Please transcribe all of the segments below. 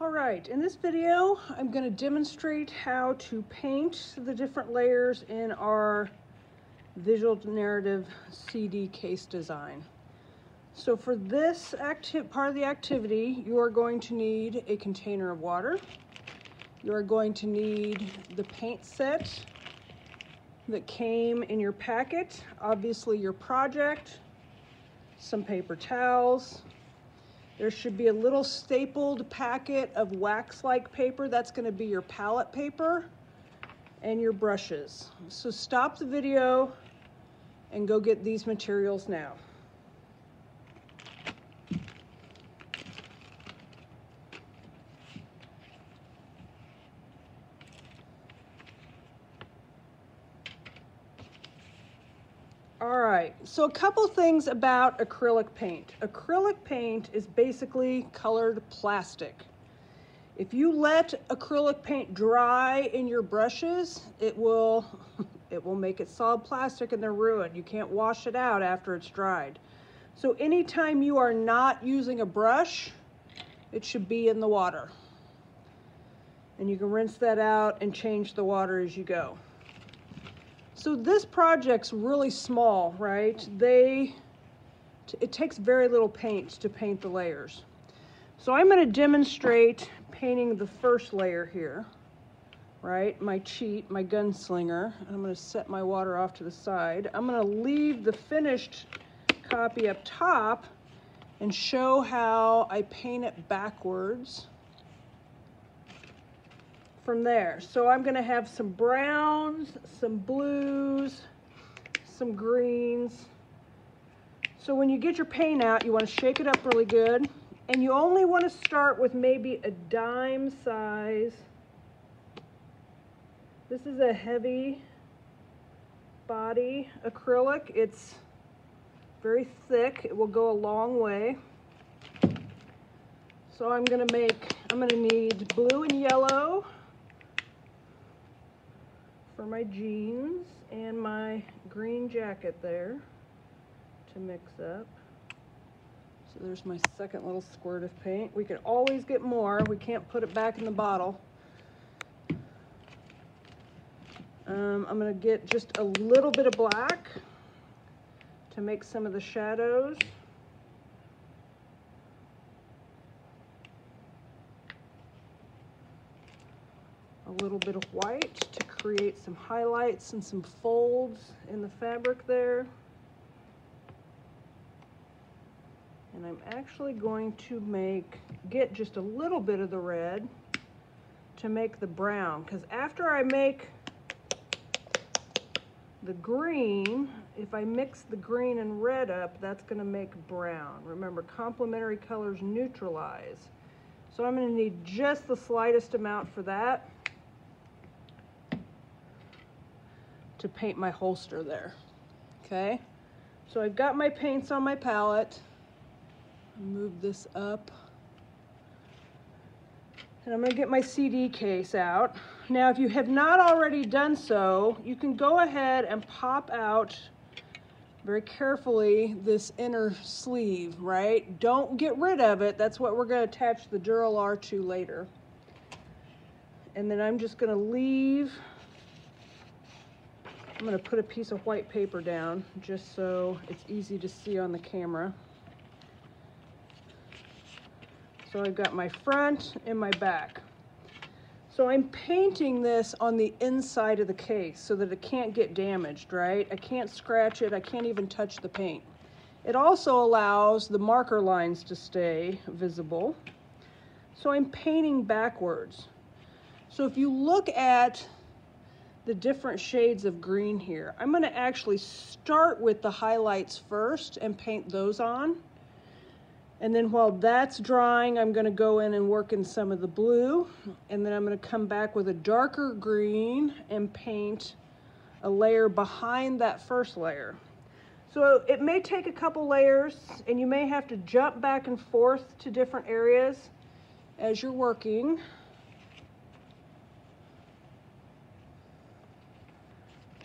All right, in this video, I'm going to demonstrate how to paint the different layers in our visual narrative CD case design. So for this part of the activity, you are going to need a container of water. You are going to need the paint set that came in your packet, obviously your project, some paper towels. There should be a little stapled packet of wax-like paper. That's going to be your palette paper and your brushes. So stop the video and go get these materials now. All right, so a couple things about acrylic paint. Acrylic paint is basically colored plastic. If you let acrylic paint dry in your brushes, it will make it solid plastic and they're ruined. You can't wash it out after it's dried. So anytime you are not using a brush, it should be in the water. And you can rinse that out and change the water as you go. So this project's really small, right? It takes very little paint to paint the layers. So I'm going to demonstrate painting the first layer here, right? My cheat, my gunslinger. And I'm going to set my water off to the side. I'm going to leave the finished copy up top and show how I paint it backwards from there. So I'm going to have some browns, some blues, some greens. So when you get your paint out, you want to shake it up really good. And you only want to start with maybe a dime size. This is a heavy body acrylic. It's very thick. It will go a long way. So I'm going to need blue and yellow for my jeans and my green jacket there to mix up. So there's my second little squirt of paint. We could always get more. We can't put it back in the bottle. I'm going to get just a little bit of black to make some of the shadows. A little bit of white to create some highlights and some folds in the fabric there. And I'm actually going to get just a little bit of the red to make the brown, because after I make the green, if I mix the green and red up, that's going to make brown. Remember, complementary colors neutralize. So I'm going to need just the slightest amount for that to paint my holster there. Okay, so I've got my paints on my palette. Move this up. And I'm going to get my CD case out. Now, if you have not already done so, you can go ahead and pop out very carefully this inner sleeve, right? Don't get rid of it. That's what we're going to attach the Duralar to later. And then I'm just going to I'm going to put a piece of white paper down just so it's easy to see on the camera. So I've got my front and my back. So I'm painting this on the inside of the case so that it can't get damaged, right? I can't scratch it. I can't even touch the paint. It also allows the marker lines to stay visible. So I'm painting backwards. So if you look at the different shades of green here, I'm going to actually start with the highlights first and paint those on. And then while that's drying, I'm going to go in and work in some of the blue. And then I'm going to come back with a darker green and paint a layer behind that first layer. So it may take a couple layers, and you may have to jump back and forth to different areas as you're working.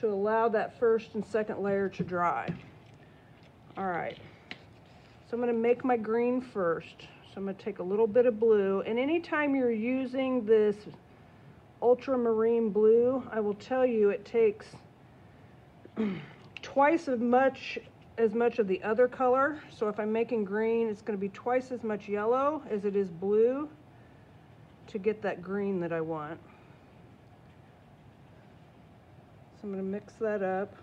To allow that first and second layer to dry. All right. So I'm going to make my green first. So I'm going to take a little bit of blue, and anytime you're using this ultramarine blue, I will tell you it takes twice as much of the other color. So if I'm making green, it's going to be twice as much yellow as it is blue to get that green that I want. So I'm going to mix that up.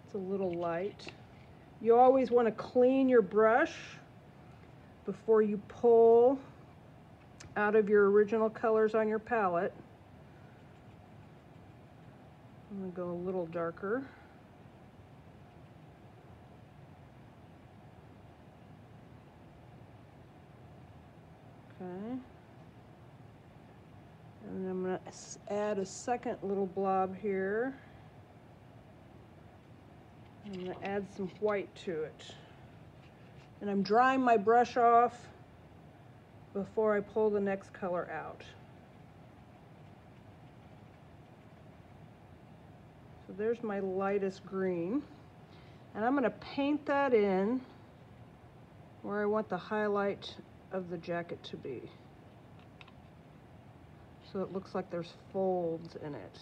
It's a little light. You always want to clean your brush before you pull out of your original colors on your palette. I'm going to go a little darker. Okay. And then I'm going to add a second little blob here. I'm going to add some white to it. And I'm drying my brush off before I pull the next color out. So there's my lightest green. And I'm going to paint that in where I want the highlight of the jacket to be. So it looks like there's folds in it.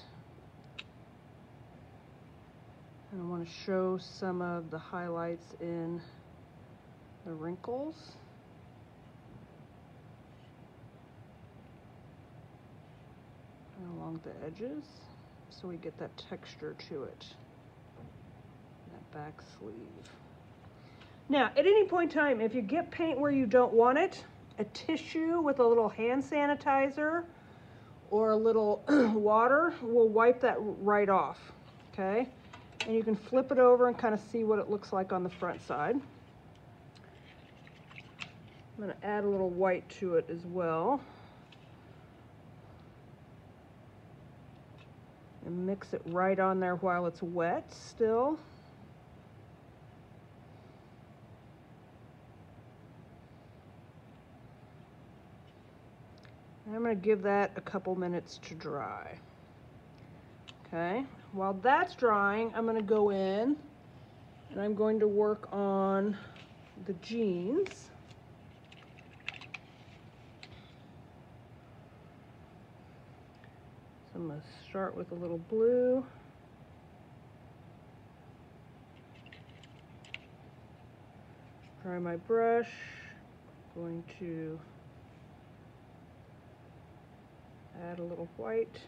And I want to show some of the highlights in the wrinkles. And along the edges, so we get that texture to it. That back sleeve. Now, at any point in time, if you get paint where you don't want it, a tissue with a little hand sanitizer or a little water will wipe that right off, okay? And you can flip it over and kind of see what it looks like on the front side. I'm going to add a little white to it as well. And mix it right on there while it's wet still. And I'm going to give that a couple minutes to dry. Okay, while that's drying, I'm going to go in and I'm going to work on the jeans. So I'm going to start with a little blue. Dry my brush. Going to add a little white.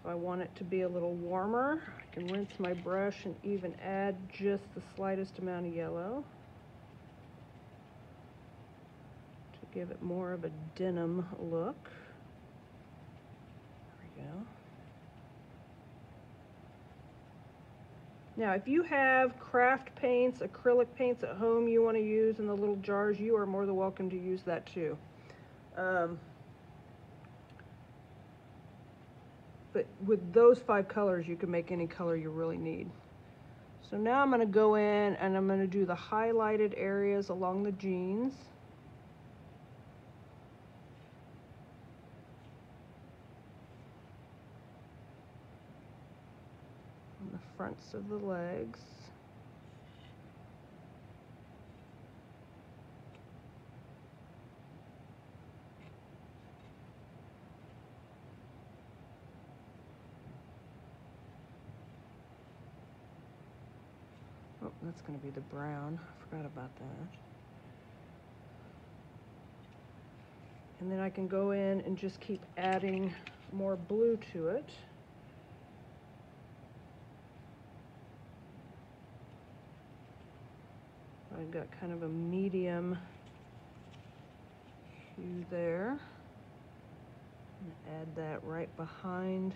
If I want it to be a little warmer, I can rinse my brush and even add just the slightest amount of yellow to give it more of a denim look. There we go. Now, if you have craft paints, acrylic paints at home you want to use in the little jars, you are more than welcome to use that too. But with those 5 colors, you can make any color you really need. So now I'm going to go in and I'm going to do the highlighted areas along the jeans. On the fronts of the legs. Oh, that's going to be the brown. I forgot about that. And then I can go in and just keep adding more blue to it. I've got kind of a medium hue there. And add that right behind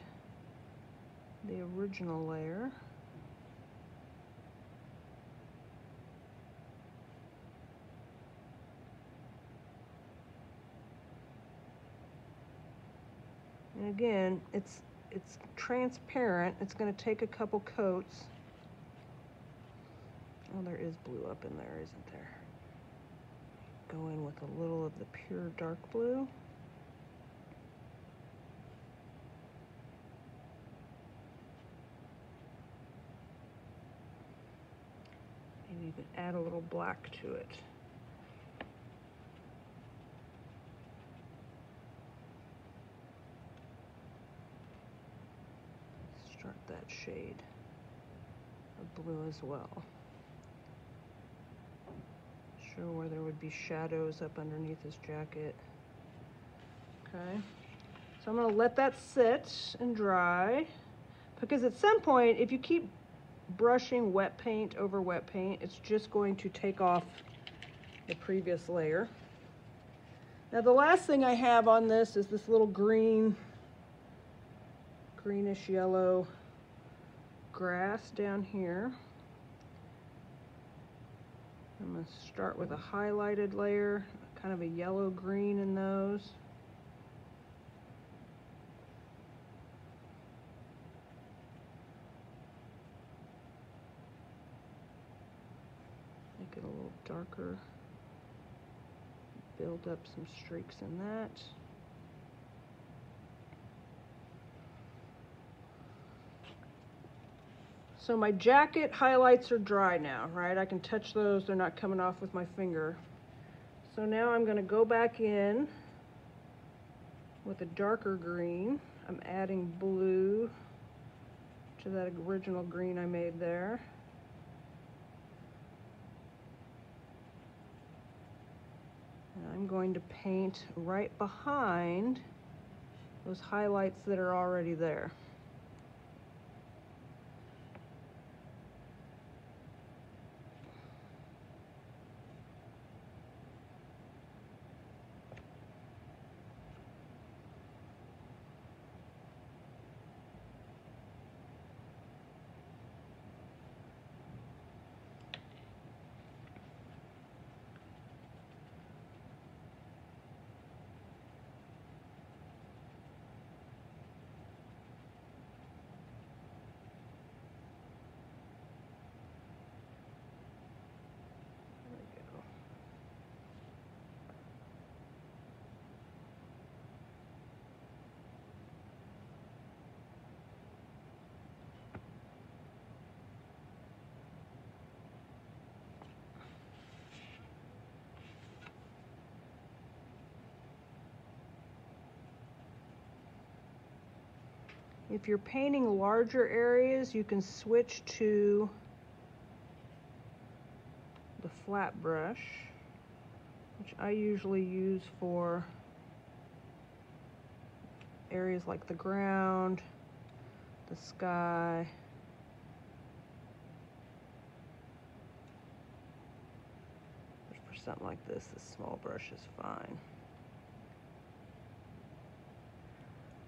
the original layer. And again, it's transparent. It's going to take a couple coats. Oh, there is blue up in there, isn't there? Go in with a little of the pure dark blue. add a little black to it. Start that shade of blue as well. Show where there would be shadows up underneath his jacket. Okay, so I'm gonna let that sit and dry, because at some point, if you keep brushing wet paint over wet paint, it's just going to take off the previous layer. Now the last thing I have on this is this little greenish yellow grass down here. I'm going to start with a highlighted layer, kind of a yellow green in those. Make it a little darker. Build up some streaks in that. So my jacket highlights are dry now, right? I can touch those, they're not coming off with my finger. So now I'm gonna go back in with a darker green. I'm adding blue to that original green I made there. And I'm going to paint right behind those highlights that are already there. If you're painting larger areas, you can switch to the flat brush, which I usually use for areas like the ground, the sky. But for something like this small brush is fine.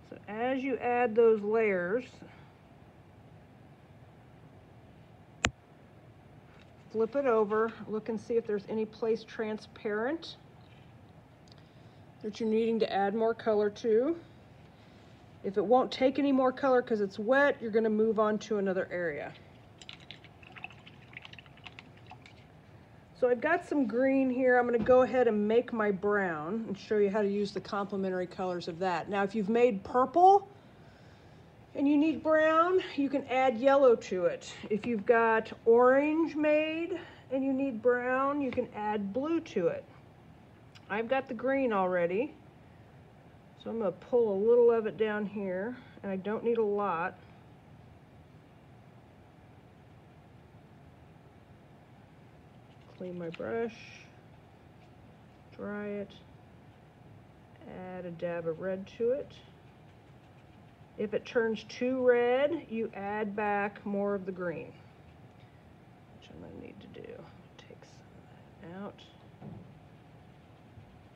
So as you add those layers, flip it over, look and see if there's any place transparent that you're needing to add more color to. If it won't take any more color because it's wet, you're going to move on to another area. So I've got some green here. I'm going to go ahead and make my brown and show you how to use the complementary colors of that. Now, if you've made purple and you need brown, you can add yellow to it. If you've got orange made and you need brown, you can add blue to it. I've got the green already, so I'm going to pull a little of it down here, and I don't need a lot. Clean my brush, dry it, add a dab of red to it. If it turns too red, you add back more of the green, which I'm going to need to do. Take some of that out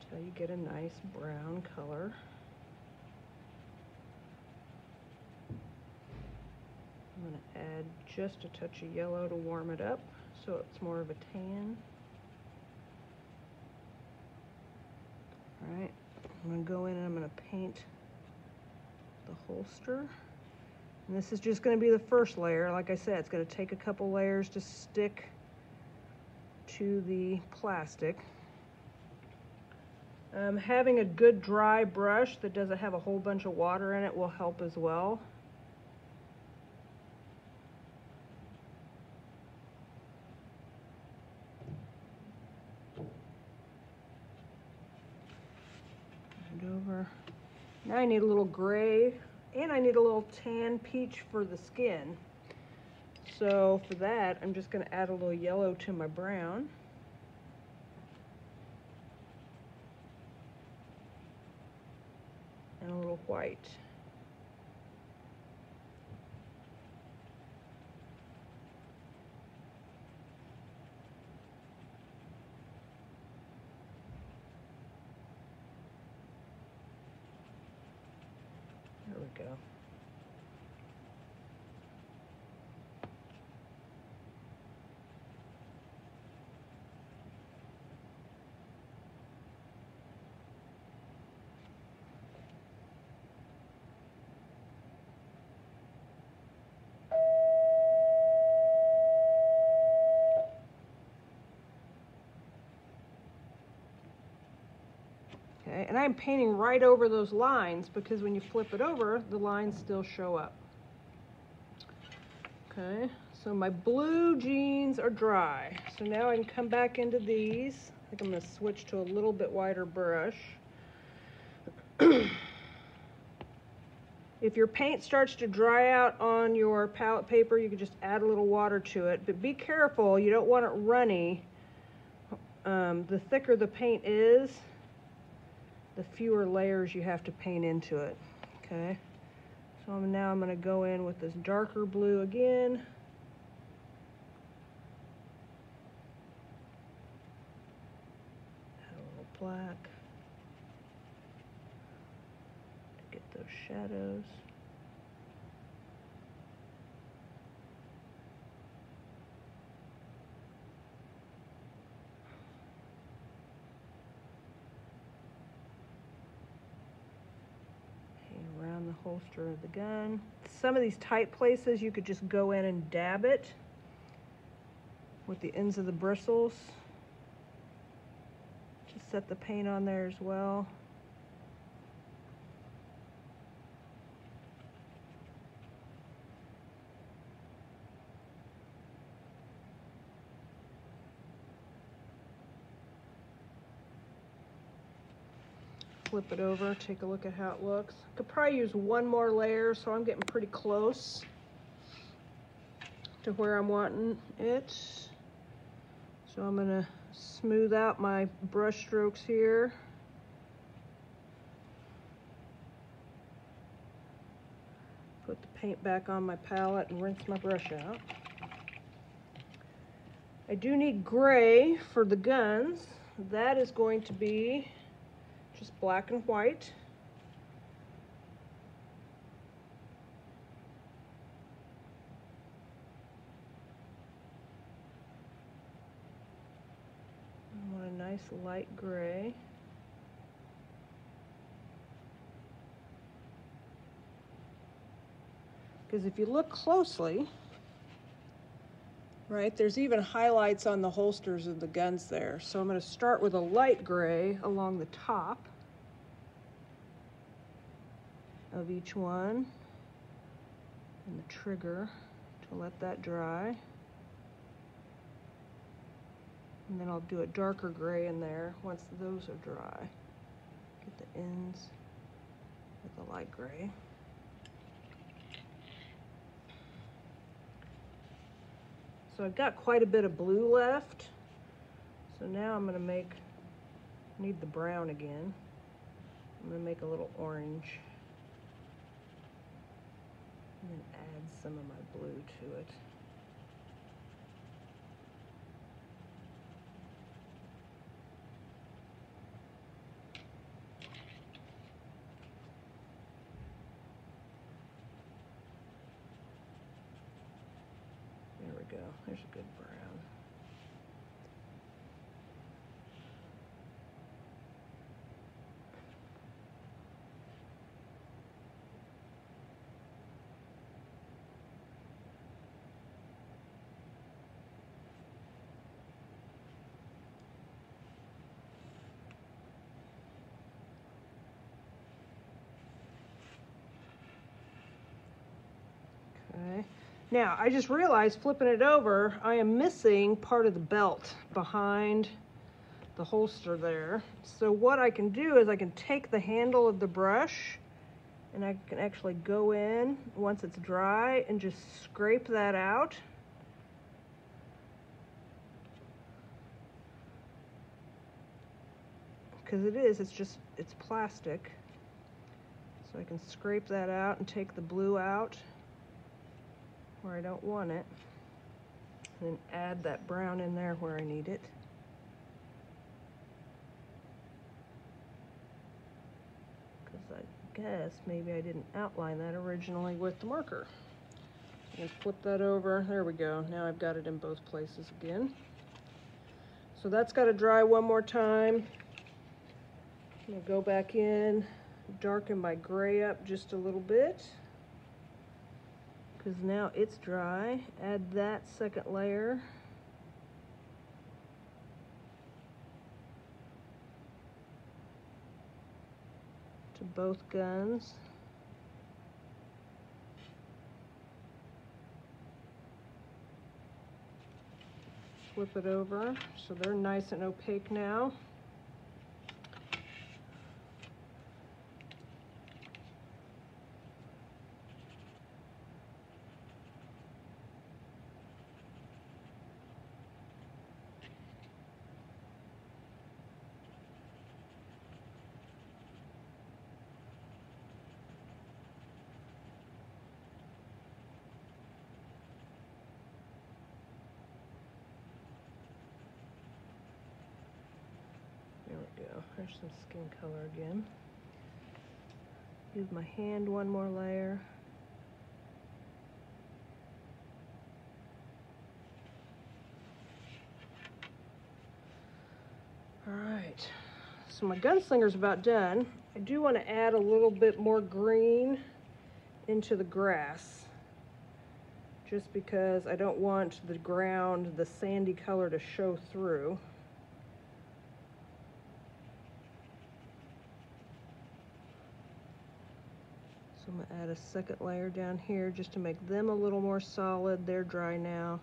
until you get a nice brown color. I'm going to add just a touch of yellow to warm it up, so it's more of a tan. All right, I'm going to go in and I'm going to paint the holster. And this is just going to be the first layer. Like I said, it's going to take a couple layers to stick to the plastic. Having a good dry brush that doesn't have a whole bunch of water in it will help as well. Now I need a little gray, and I need a little tan peach for the skin. So for that, I'm just going to add a little yellow to my brown. And a little white. There we go. Okay, and I'm painting right over those lines because when you flip it over, the lines still show up. Okay, so my blue jeans are dry. So now I can come back into these. I think I'm going to switch to a little bit wider brush. If your paint starts to dry out on your palette paper, you can just add a little water to it. But be careful, you don't want it runny. The thicker the paint is, the fewer layers you have to paint into it. Okay, so now I'm going to go in with this darker blue again. Add a little black to get those shadows. Around the holster of the gun. Some of these tight places you could just go in and dab it with the ends of the bristles. Just set the paint on there as well. Flip it over, take a look at how it looks. Could probably use one more layer, so I'm getting pretty close to where I'm wanting it. So I'm gonna smooth out my brush strokes here. Put the paint back on my palette and rinse my brush out. I do need gray for the guns. That is going to be just black and white. I want a nice light gray. Because if you look closely, right, there's even highlights on the holsters of the guns there. So I'm going to start with a light gray along the top of each one and the trigger to let that dry. And then I'll do a darker gray in there once those are dry. Get the ends with the light gray. So I've got quite a bit of blue left. So now I'm going to need the brown again. I'm going to make a little orange. And then add some of my blue to it. There we go. There's a good brown. Okay. Now, I just realized flipping it over, I am missing part of the belt behind the holster there. So what I can do is I can take the handle of the brush And I can actually go in once it's dry and just scrape that out. Because it's plastic. So I can scrape that out and take the blue out where I don't want it. And then add that brown in there where I need it. Because I guess maybe I didn't outline that originally with the marker. And flip that over. There we go. Now I've got it in both places again. So that's got to dry one more time. I'm going to go back in, darken my gray up just a little bit, because now it's dry. Add that second layer. To both guns. Flip it over so they're nice and opaque now. There we go. There's some skin color again. Use my hand one more layer. All right, so my gunslinger's about done. I do want to add a little bit more green into the grass, just because I don't want the ground, the sandy color, to show through. So I'm going to add a second layer down here just to make them a little more solid. They're dry now.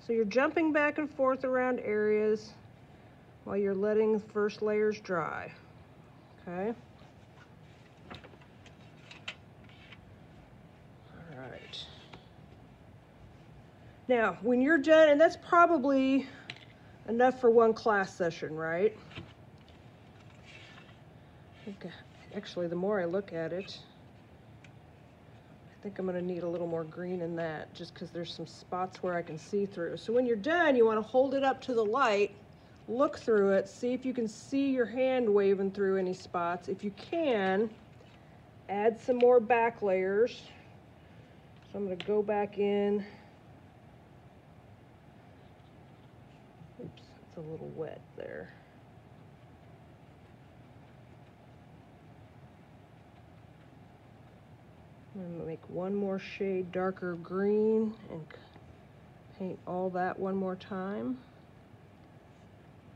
So you're jumping back and forth around areas while you're letting the first layers dry. Okay? All right. Now, when you're done, and that's probably enough for one class session, right? Okay. Actually, the more I look at it, I think I'm going to need a little more green in that, just because there's some spots where I can see through. So when you're done, you want to hold it up to the light, look through it, see if you can see your hand waving through any spots. If you can, add some more back layers. So I'm going to go back in. Oops, it's a little wet there. I'm going to make one more shade darker green and paint all that one more time,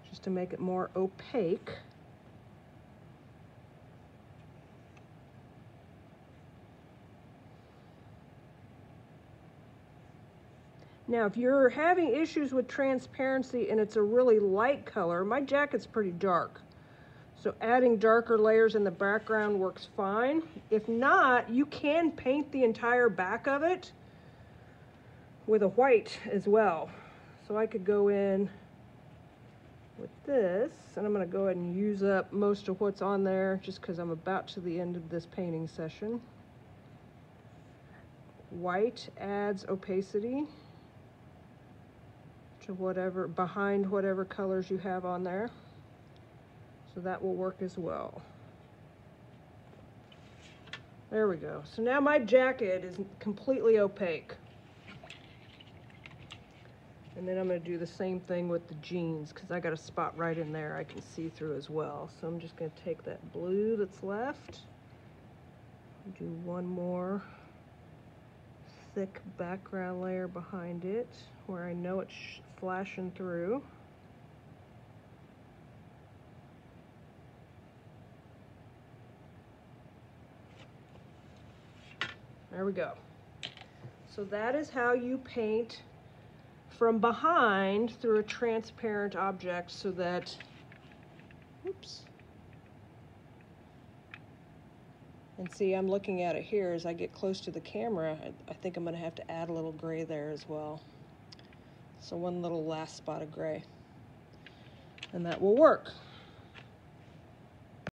just to make it more opaque. Now, if you're having issues with transparency and it's a really light color, my jacket's pretty dark. So adding darker layers in the background works fine. If not, you can paint the entire back of it with a white as well. So I could go in with this, and I'm going to go ahead and use up most of what's on there just because I'm about to the end of this painting session. White adds opacity to whatever, behind whatever colors you have on there. So that will work as well. There we go. So now my jacket is completely opaque. And then I'm going to do the same thing with the jeans, because I got a spot right in there I can see through as well. So I'm just going to take that blue that's left, do one more thick background layer behind it where I know it's flashing through. There we go. So that is how you paint from behind through a transparent object, so that, oops, And see, I'm looking at it here as I get close to the camera. I think I'm going to have to add a little gray there as well. So one little last spot of gray. And that will work.